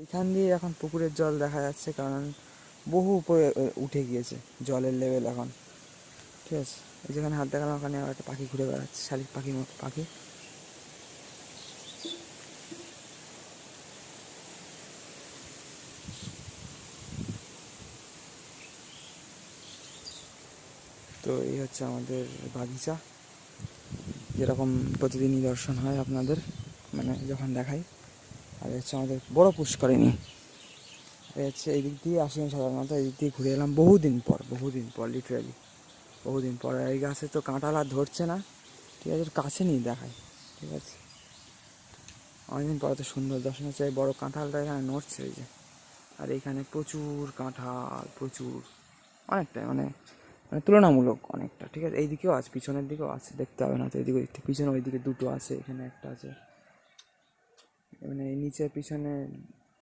এখান দিয়ে এখন পুকুরের জল দেখা যাচ্ছে, কারণ বহু উপরে উঠে গিয়েছে জলের লেভেল এখন। ঠিক আছে, এই যেখানে হাত দেখালাম ওখানে আবার একটা পাখি ঘুরে বেড়াচ্ছে, শালিক পাখির মতো পাখি। তো এই হচ্ছে আমাদের বাগিচা, যেরকম প্রতিদিনই দর্শন হয় আপনাদের, মানে যখন দেখাই। আর হচ্ছে আমাদের বড় পুষ্করিণী। এই হচ্ছে এই দিক দিয়ে আসি আমি সাধারণত, এই দিক দিয়ে ঘুরে এলাম বহুদিন পর লিটারালি বহুদিন পর। এই গাছে তো কাঁঠাল আর ধরছে না, ঠিক আছে, কাছে নিয়ে দেখায়। ঠিক আছে, অনেকদিন পর তো সুন্দর দর্শন হচ্ছে। এই বড়ো কাঁঠালটা এখানে নড়ছে এই যে। আর এইখানে প্রচুর কাঁঠাল, প্রচুর, অনেকটাই, মানে মানে তুলনামূলক অনেকটা। ঠিক আছে, এই দিকেও আছে, পিছনের দিকেও আছে, দেখতে হবে না তো, এইদিকে একটু পিছনে, ওইদিকে দুটো আছে, এখানে একটা আছে, মানে নিচে পিছনে